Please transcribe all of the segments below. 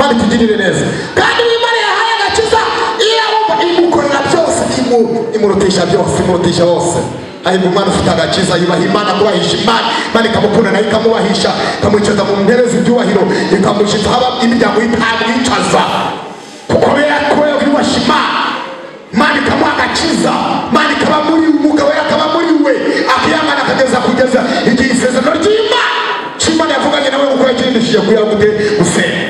Imana itugirire neza. Kandi Imana yahaye agakiza iyo wumva imukorera byose imurutesha byose imurutesha hose. Ayi Imana ufite agakiza yubaha Imana kubahisha Imana. Imana ikamukunda nayo ikamubahisha ikamwicaza mu ntebe z'ibyubahiro ikamushyitsa haba imiryango itamwicaza kuko yubasha Imana. Imana ikamuha agakiza. Imana ikaba muri umugabo akaba muri we akiyangana kugeza igihe isezerano ry'Imana Imana yavuganye nawe uko yakirindishije kuyagute gusenga.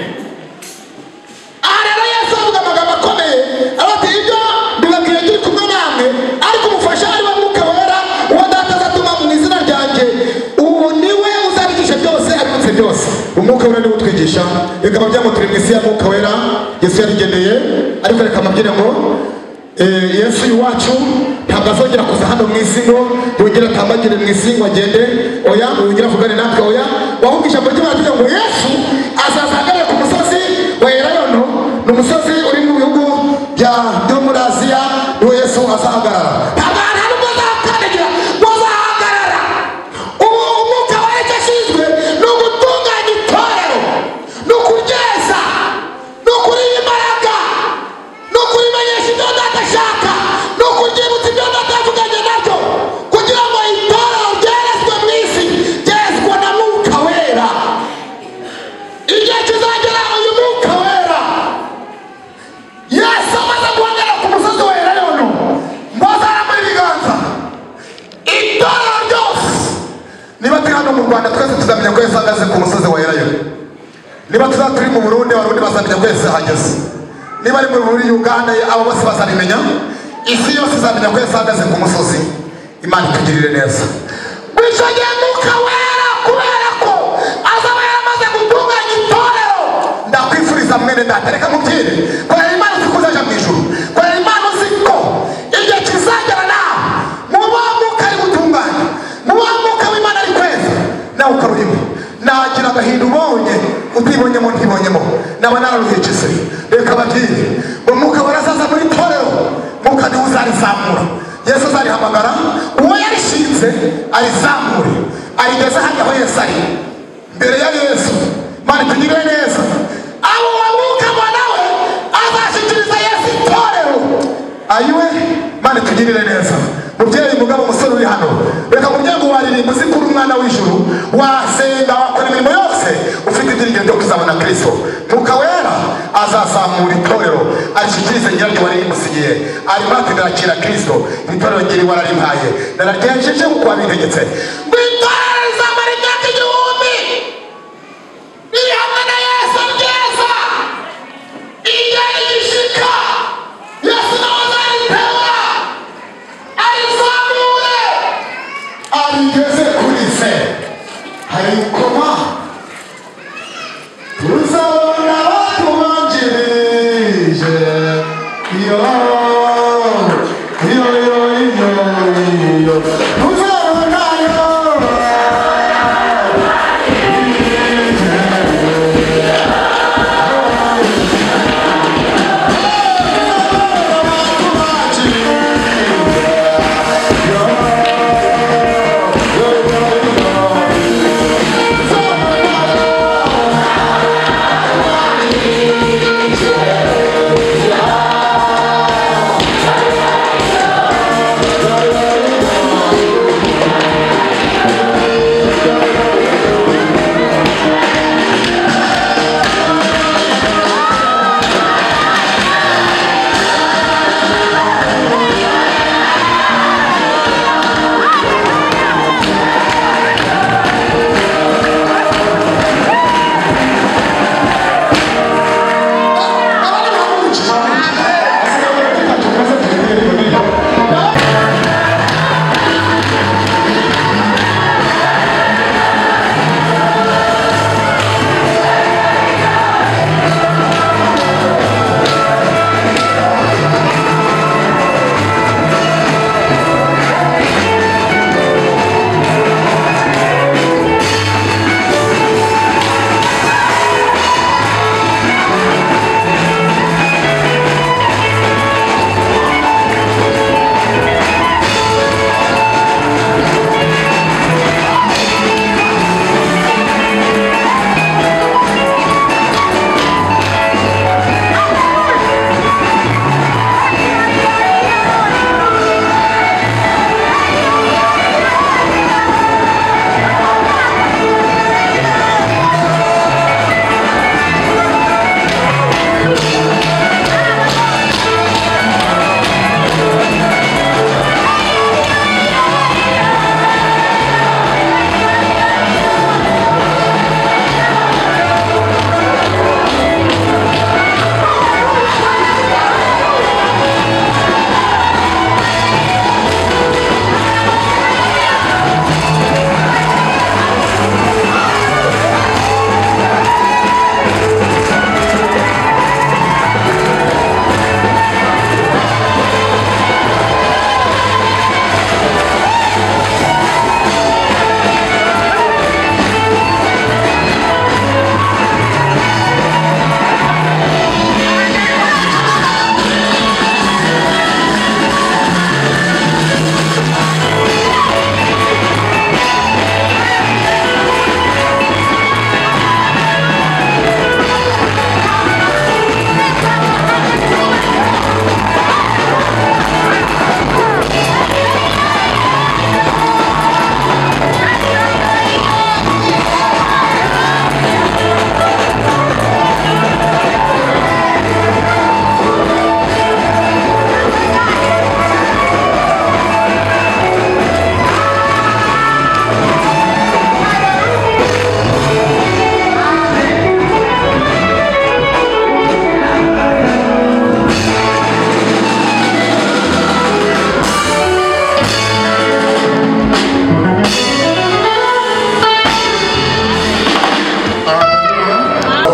Aha rero Yesu avuga amagambo akomeye arati ibyo ndibabwiye turi kumwe namwe ariko umufasha ari we Mwuka Wera uwo Data azatuma mu izina ryanjye uwo niwe uzabigisha byose abibutse byose. Umwuka Wera niwe utwigisha bikaba byamuturi mu isi ya Mwuka Wera Yesu yarigendeye ariko reka amabwire ngo Yesu iwacu ntabwo azongera kuza hano mu isi ngo yongere atambagire mu isi ngo agende oya yongere avugane natwe oya ahubwo ijambo ry'Imana ngo Yesu azazahagarara ku musozi wa Elayono. Ni umusozi uri mu bihugu byo muri Aziya niwo Yesu azahagarara. Ntabwo hari n'ubwo azahakandagira ngo azahagarara. Ubu Umwuka Wera icyo ashinzwe ni ugutunganya itorero, ni ukuryeza, ni ukuriha imbaraga, ni ukurimenyesha ibyo Data ashaka, ni ukuryibutsa ibyo Data yavuganye nabyo kugira ngo itorero ryerezwe mu isi ryerezwa na Mwuka Wera. Igihe kizagera uyu Mwuka Wera Yesu amaze guhagarara ku musozi wa Elayono ngo azarambure ibiganza itorero ryose. Niba turi hano mu Rwanda twese tuzamenya ko Yesu ahagaze ku musozi wa Elayono. Niba tuzaba turi mu Burundi Abarundi bazamenya ko Yesu ahageze. Niba ari muri Uganda abo bose bazabimenya. Isi yose izamenya ko Yesu ahagaze ku musozi. Imana itugirire neza. Bishogeye Mwuka Wera kubera ko azaba yaramaze gutunganya itorero. Ndakwifuriza mwene Data reka mubwire kubera Imana uzi ko uzaja mu ijuru, kubera Imana uzi ko igihe kizagera nawe muba Mwuka ari gutunganya, muba Mwuka w'Imana ari kweza nawe ukarurimo. Nagira agahinda ubonye utibonyemo ntibonyemo naba nararuhekese. Reka babwire ngo Mwuka Wera azaza muri itorero. Mwuka niwe uzarizamura. Yesu azarihamagara uwo yarishinze arizamure arigeze hajya aho Yesu ari mbere ya Yesu. Imana itugirire neza. Abo Mwuka nawe azashyikiriza Yesu itorero. Ayiwe Imana itugirire neza. Mubyeyi mugabo umusore uri hano reka muryango waririmba uzi kuri umwana w'ijuru wasenga wakora imirimo yose ufite ibyiringiro byo kuzabona Kristo. Mwuka Wera azazamura itorero arishyikirize nyiraryo wari rimusigiye arimo arakira Kristo. Itorero ngiri wararimpaye nararyejeje uko wabintegetse ngo itorero rizamara imyaka 1000 riri hamwe na Yesu ryeza. Igihe gishika Yesu nawe azariterura arizamure arigeze kuri se. Hari ukoma tuzabona batubanjirije iyo tuzabona yo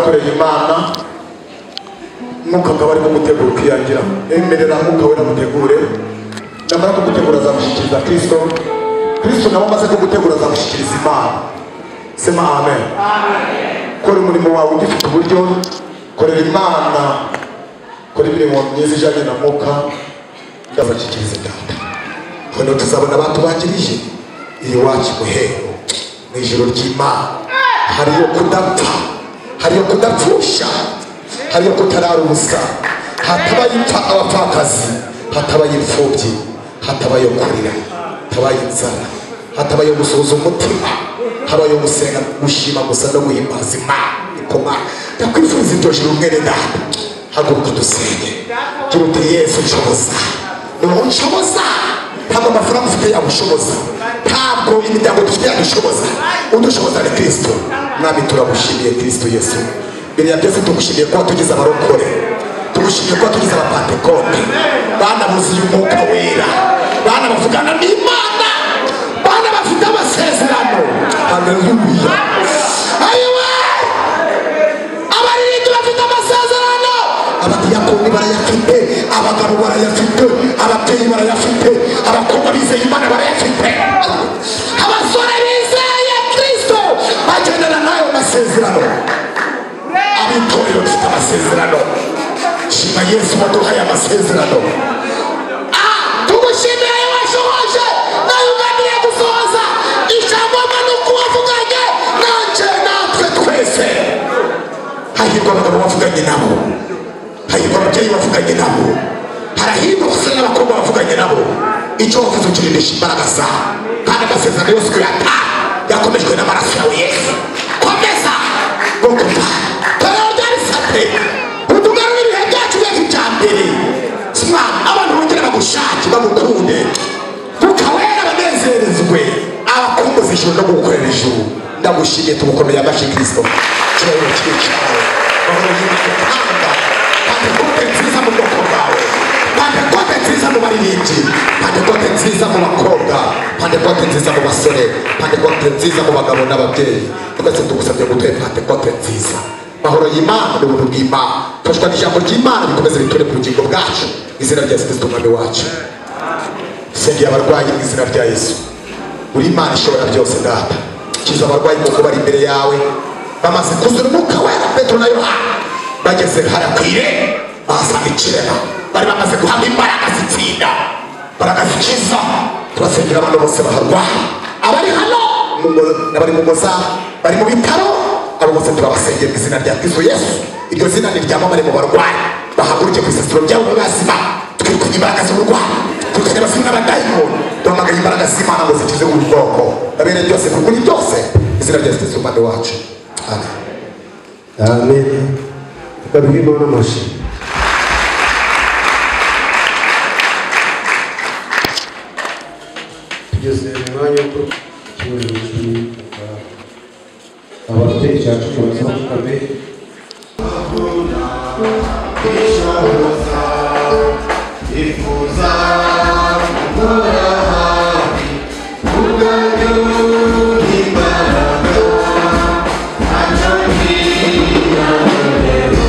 warakoreye Imana Mwuka akaba arimo gutegura ukiyangira. Emerera Mwuka wera mutegure. Namara kugutegura azamushyikiriza Kristo. Kristo nawe amaze kugutegura azamushyikiriza Imana. Sema amen. Kora umurimo wawe ugifite uburyo. Korera Imana. Kora imirimo myiza ijyanye na Mwuka. Ndabashyikiriza Data. Hano tuzabona abantu bakirije iwacu Muhero mu ijoro ry'Imana. Hariyo kudapfa, hariyo kudapfusha, hariyo kutarara ubusa, hatabaye impfa abapfakazi, hatabaye imfubyi, hatabaye kurira, hatabaye inzara, hatabaye gusuhuza umutima, habaye gusenga, gushima gusa no guhimbaza Imana. Ikoma ndakwifuriza iryo joro mwene Data. Haguruka dusenge. Gira uti Yesu nshoboza, niwo nshoboza. Ntabwo amafaranga ufite yagushoboza, ntabwo imiryango dufite yagushoboza. Udushoboza ni Kristo. Mwami turagushimiye Kristo Yesu. Mbere ya byose tugushimiye kuba tugize abarokore, tugushimiye kuba tugize abapantekote, bana buzuye Umwuka wera, bana bavugana n'Imana, bana bafite amasezerano. Haleluya. Ayiwe abaririmbyi bafite amasezerano, abadiyakoni barayafite, abagabo barayafite, ababyeyi barayafite, abakobwa bizeye Imana barayafite, abasore bizeye Kristo bagendana n'ayo masezerano. Abitorero bafite amasezerano. Shima Yesu waduhaye amasezerano. Tugushimira ayo washohoje nayo ugamije gusohoza. Ijambo nuko wavuganye nanje natwe twese. Hahirwa abagabo bavuganye nabo, hahirwa ababyeyi bavuganye nabo, harahirwa abasore n'abakobwa bavuganye nabo. Icyo wavuze ukiririsha imbaraga zawe, kandi amasezerano yose kuyata yakomejwe n'amaraso yawe Yesu. Komeza gukunda utugarura ibihe byacu by'ijyambere. Abantu bongera bagushake bagukunde, ukawera banezerezwe, abakumbuza ijuru no gukorera ijuru. Ndagushimiye tugukomeye amashyi Kristo. Kirahiro cy'icyawe bahora y'Imana. Pantekote nziza mu bwoko bwawe, pantekote nziza mu baririmbyi, pantekote nziza mu bakobwa, pantekote nziza mu basore, pantekote nziza mu bagabo n'ababyeyi. Twese tugusabye gutuye pantekote nziza. Mahoro y'Imana n'ubuntu bw'Imana, tufashwa n'ijambo ry'Imana bikomeze biture ku bugingo bwacu. Izina rya Yesu Kristo umwami wacu. Sengera abarwayi mu izina rya Yesu. Uri Imana ishobora byose Data. Kiza abarwayi kuko bari imbere yawe, bamaze kuzura Umwuka wera. Petero na Yohana bageze harakwire, basanga ikirema, bari bamaze guhabwa imbaraga zitsinda, imbaraga zikiza. Turasengera abantu bose baharwaye, abari hano n'abari mu ngo zabo, bari mu bitaro, abo bose turabasengera mu izina rya Kristo Yesu. Iryo zina niryamamare mu barwayi, bahaguruke ku isasiro ryabo bazima. Twirukanye imbaraga z'uburwayi, twirukanye abasimu n'abadayimoni, duhamagaye imbaraga z'Imana ngo zikize buri bwoko, babere byose kuri byose. Izina rya Yesu Kristo umwami wacu. Amen. Amen. Tukabihe Imana amashyi. Tugeze mu mwanya wo cy'ubuyobozi ababyeyi cyacu baza kukame ifuza kumura hafi uganyura imbaraga anyogira rero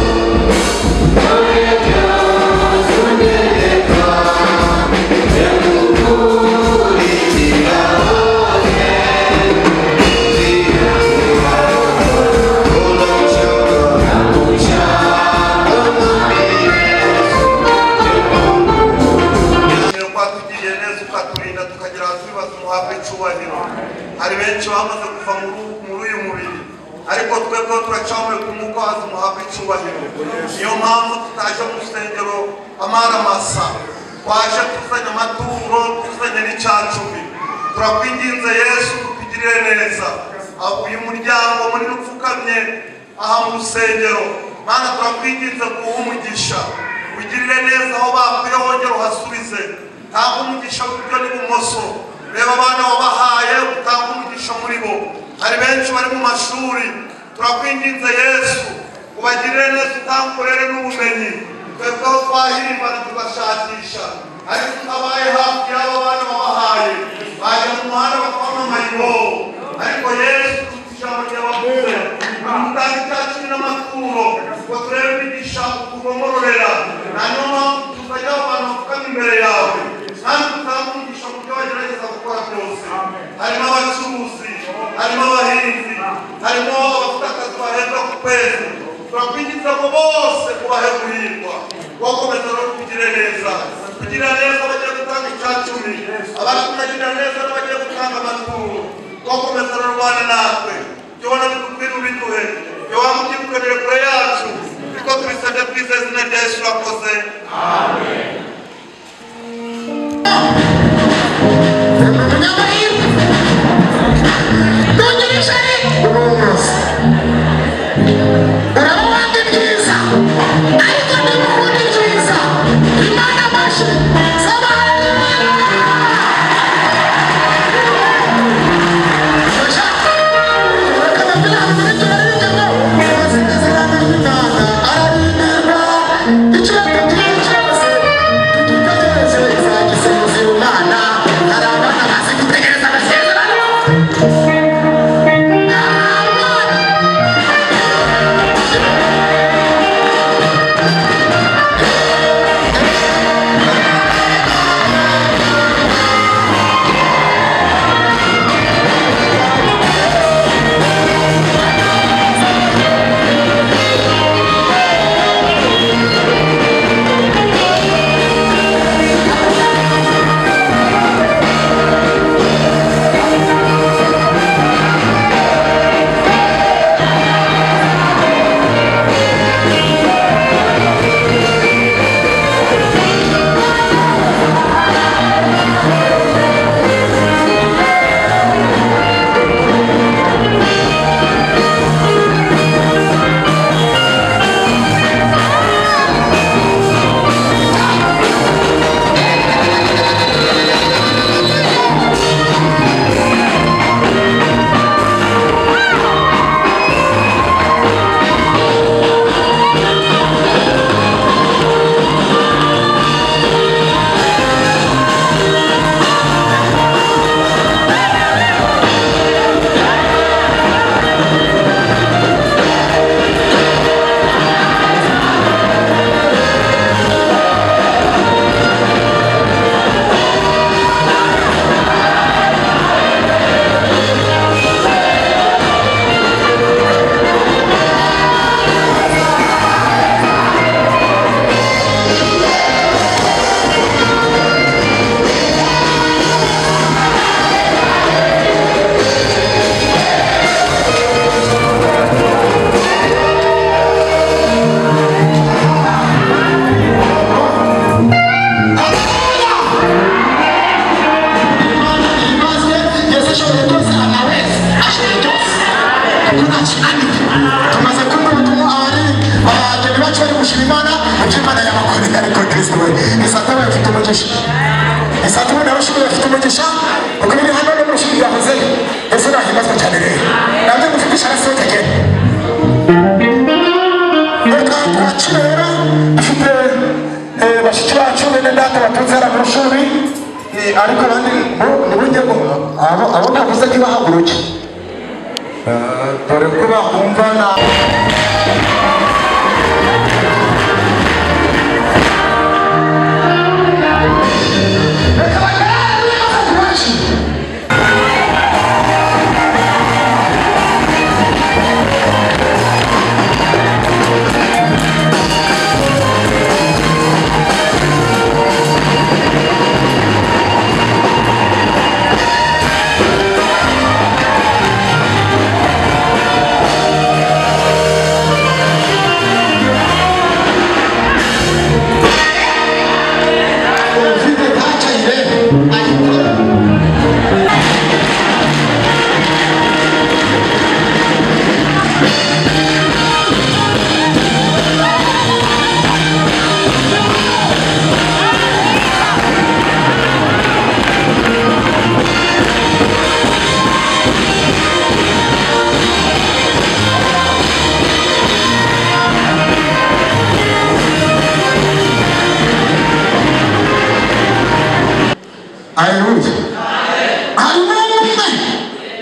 dore byose unereka yagukurikira hari benshi bamaze kuva muri uyu mubiri, ariko twebwe turacamwe ku Mwuka wazo muhabwe icyubahiro. Niyo mpamvu tutaje mu rusengero amaramasa, twaje tuzanye amaturo, tuzanye n'icyacumi. Turakwinginze Yesu kutugirire neza. Uyu muryango munini upfukamye aha mu rusengero, Mana turakwinginze kuwuha umugisha, ugirire neza aho bakuye wongere uhasubize. Tanga umugisha w'iburyo n'ibumoso, reba abana wabahaye utanga umugisha muri bo. Hari benshi bari mu mashuri, turakwinginze Yesu ubagirire neza, utanga uburere n'ubumenyi. Twebwe aho twahirimbana tugashakisha, ariko tutabaye hafi y'abo bana wabahaye, bajya mu muhanda bakwamamaye iwabo. Ariko Yesu ijambo ryabavuze, mutanga icyacumi n'amaturo amaturo ngo turebe imigisha ukugomororera hanyuma tukajya abantu bapfukama imbere yawe kandi tutamugisha mu byo bagerageza gukora byose harimo abacuruzi harimo abahinzi harimo abafite akazi bahembwa ku kwezi turakwinjiza ngo bose kubahe guhirwa wakomeza no kugire neza kugira neza bagiye gutanga icyacumi abari kunagira neza n'abagiye gutanga amaturo wakomeza no rubana natwe ibyo ubona bidukwiye ubiduhe ibyo waba ubyibukanire kure yacu niko tubisabye twize izina rya Yesu urakoze amen.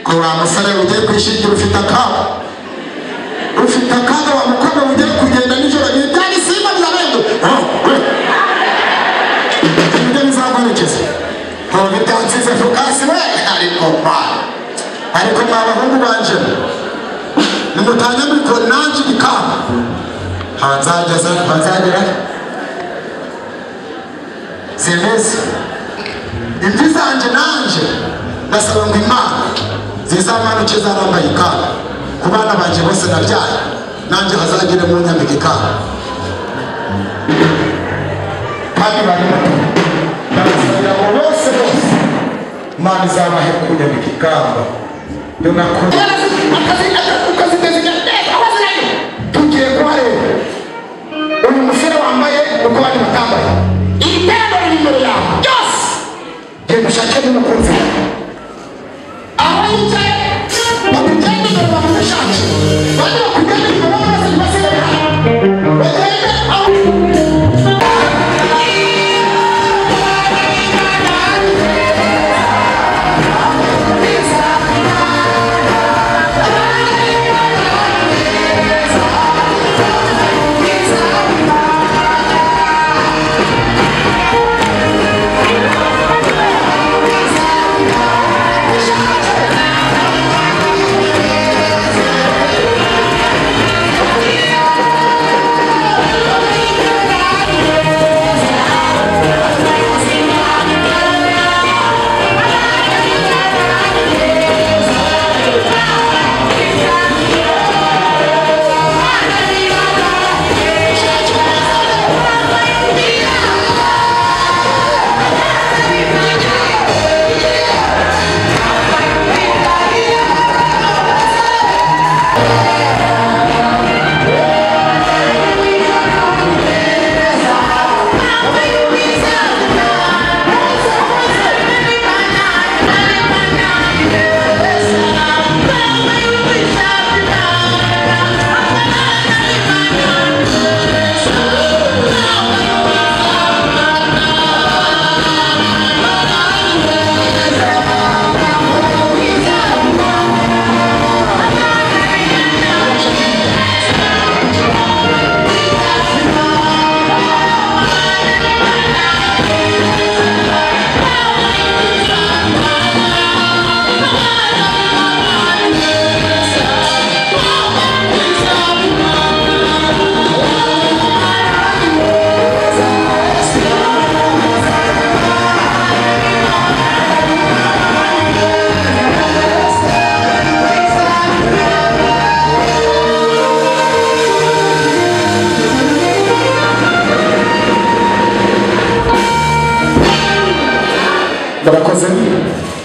Kwa musare ugiye kwishingira ufite akaga wa mukobwa bitansize fokasi we ariko mwabahungu banje nimutanye mikoro nanjye ikamba hanzagera semesi imvi zanje nanje ndasaba ngo Imana zizamanuke zarambaye ikamba ku bana banje bose nabyaye nanjye hazagire mu nyambika ikamba kandi barimo ndabasabira ngo bose Imana izabahe kunyambika ikamba yo nakora tugiye kuhareba uyu musore wambaye uko bari batambaye ibitego biri imbere yawe byose genda ushake n'umukunzi aho yicaye bakugenda imbere bamushake bandi bakugenda imbere bose ntibasigaye bagende aho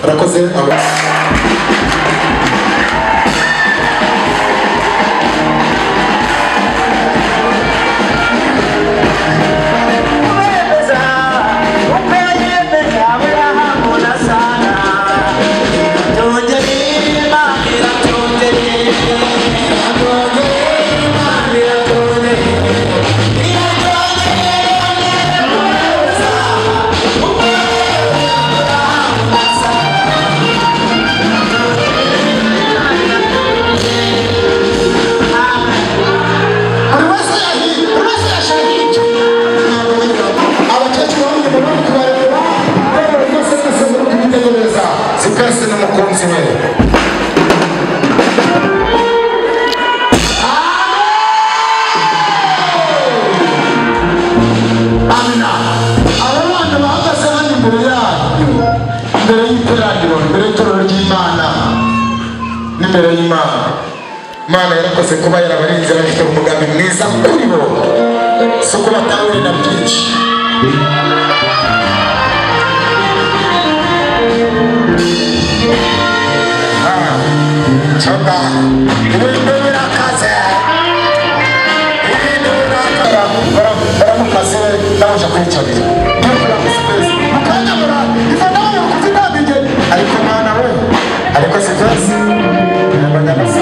barakoze Mana yarakoze kuba yarabarinze bafite umugambi mwiza kuri bo suko batahuri na byinshi chaka ibintu birakaze baramukase ndaje kwicarira mukanyamura ifanayo kuzidabije ariko Mana we ariko sivasi abanyamasa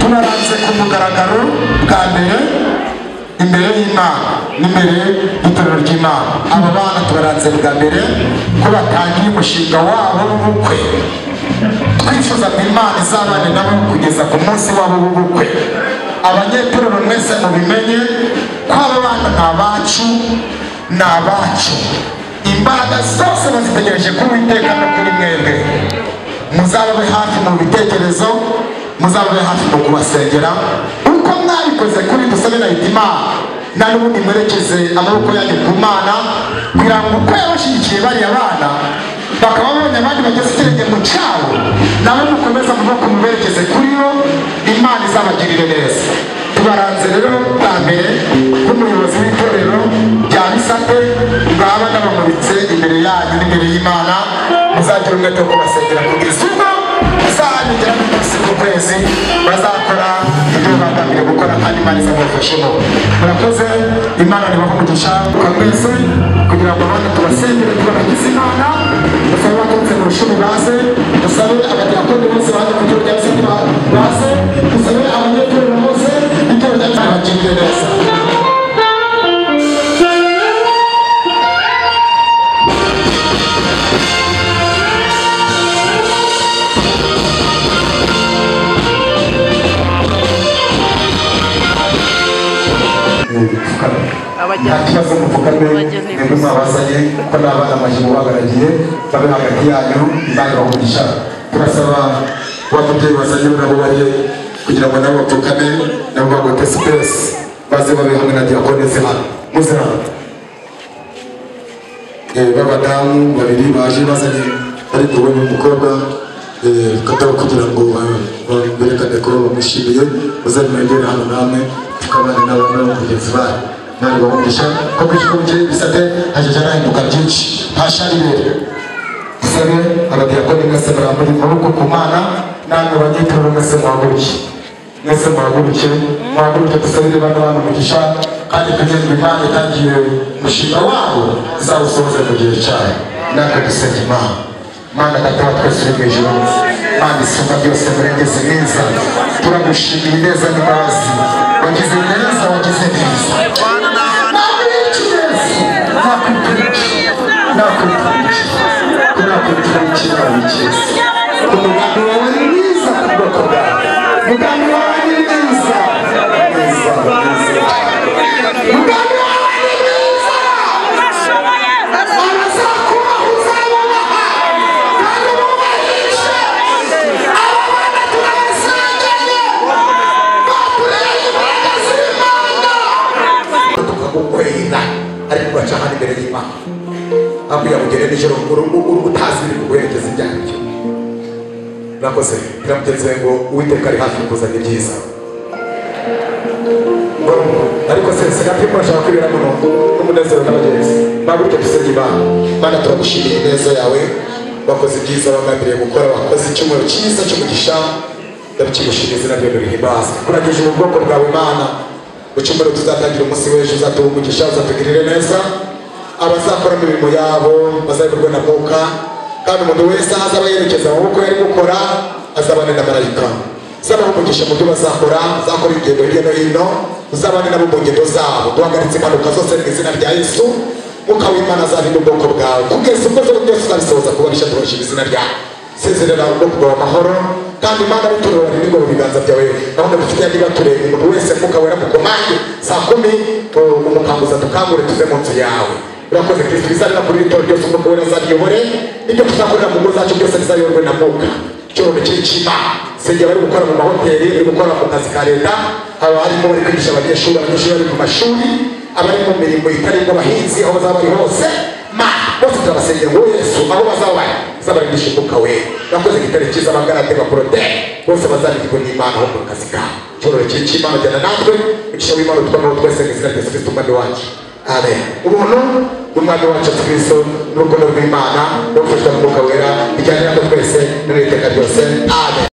tunaranze ku mugaragaro bwa mbere imbere y'Imana n'imbere y'itorero ry'Imana aba bana tubaranze bwa mbere ko batangiye umushinga wabo w'ubukwe twifuza ko Imana izabane nabo kugeza ku munsi wabo w'ubukwe. Abanyetorero mwese mubimenye ko aba bana ni abacu, ni abacu. Imbaraga zose bazitegereje kuri Uwiteka no kuri mwebwe. Muzababe hafi mu bitekerezo, muzababe hafi mu kubasengera uko mwabikoze kuri Dusabe na Hitimana. Na n'ubundi mwerekeze amaboko yanyu ku Mana kugira ngo uko yabashyigikiye bariya bana bakaba babonye abandi bageze ikirenge mu cyabo, nawe mukomeza amaboko muberekeze kuri yo, Imana izabagirire neza. Tubaranze rero bwa mbere nk'umuyobozi w'itorero rya Bisate, ngaba n'abamuritse imbere yanyu n'imbere y'Imana. Muzagira umwete wo kubasengera kugeza ubwo uzabigera n'umunsi ku kwezi bazakora ibyo bagambiriye gukora kandi Imana izabafashemo. Murakoze, Imana nibaha umugisha mwese kugira ngo abana tubasengere tubaragize Imana. Dusabe abaturutse mu rushumi baze, dusabe abadiyakoni bose baje ku itorero rya Bisate baze, dusabe abanyetorero bose itorero rya Bisate bagirire neza. Nta kibazo muvugane mwebwe mwabazanye ko n'abana amaje mubagaragiye babe hagati yanyu, Imana ibahugisha. Turasaba wa mubyeyi wazanye nabo bariye kugira ngo nabo bapfukane nabo bagote space baze babe hamwe na diakonese hano. Muze hano b'abadamu babiri baje bazanye ariko we n'umukobwa kataba kugira ngo berekane ko bamushimiye. Muze mwegere hano namwe tukabane n'abana mugenzi banyu. Nari bamugisha ko kwishikuye Bisate hajeje arahinduka byinshi hasharire. Dusabe abadiyakoni mwese barambura amaboko ku Mana, namwe abanyetorero mwese muhaguruke, mwese muhaguruke dusabire bano bantu umugisha kandi kugira ngo Imana itangiye umushinga wabo izawusohoze mu gihe cyayo. Natwe dusenge Imana. Mana Data wa twese uri mu ijuru, Mana isumba byose murengezi mwiza, turagushimiye neza n'imbabazi wagize neza, wagize neza. Umugambi wawe ni mwiza ku bwoko bwawe, umugambi wawe ni mwiza, umugambi wawe ni mwiza. Abazakubaha uzabubaha kandi ububahishe. Aba bana turabasengeye batureye imbaraga z'Imana tukagukwera ariko ugaca hano imbere y'Imana abwira mugere nijoro utazi biri kuguherekeza ibyaribyo. Murakoze, turamuteze ngo Uwiteka ari hafi kuzana ibyiza. Ariko se gato murashaka kwibera muno n'umunezero n'abagenzi bagutse dusenge Imana. Mana turagushimiye neza yawe, bakoze ibyiza bagambiriye gukora, bakoze icyumweru cyiza cy'umugisha, ndabikigushimiye izina ryawe rihimbaza. Kuragije mu bwoko bwawe Mana, ucyumweru tuzatangira umunsi w'ejo uzatuha umugisha, uzatugirire neza. Abazakora imirimo yabo bazayoborwe na Mwuka, kandi umuntu wese azaba yerekeza mu bukwe yari gukora azabane na marayika. Uzabaha umugisha mu byo bazakora, uzakora ingendo hirya no hino, uzabane nabo mu ngendo zabo. Duhagaritse impanuka zose mu izina rya Yesu. Mwuka w'Imana azarinda ubwoko bwawe kugeza ubwo byose uzabisohoza kubanisha tubarishije izina ryawe. Sezerera ubwoko bwawe amahoro, kandi Imana biturura rinirwa mu biganza byawe. Gahunda dufite niba tureba umuntu wese Mwuka wera mukomanye saa 10 umukanguza tukangure tuve mu nzu yawe. Urakoze Kristo, bizarira kuri itorero ryose Umwuka wera azariyobore, ibyo tuzakorera mu ngo zacu byose bizayoborwe na Mwuka. Icyorono cy'Imana senge bari gukora mu mahoteli, bari gukora mu kazi ka leta, haba harimo bari kwigisha abanyeshuri bari mu mashuri, abari mu mirimo itari abahinzi, aho bazaba bari hose bose turabasengera ngo Yesu aho bazaba bari zabarindisha Umwuka wera. Urakoze gitare cyiza abagarate baporode bose bazarindwa n'Imana aho mu kazi kabo. Icyorono cy'Imana jyana natwe umugisha w'Imana twamaho twese mu izina rya Yesu Kristo umwami wacu. Amen. Ubuntu bw'Umwami wacu Kristo n'urukundo rw'Imana no gufashwa n'Umwuka wera bijyane natwe twese n'iteka ryose. Amen.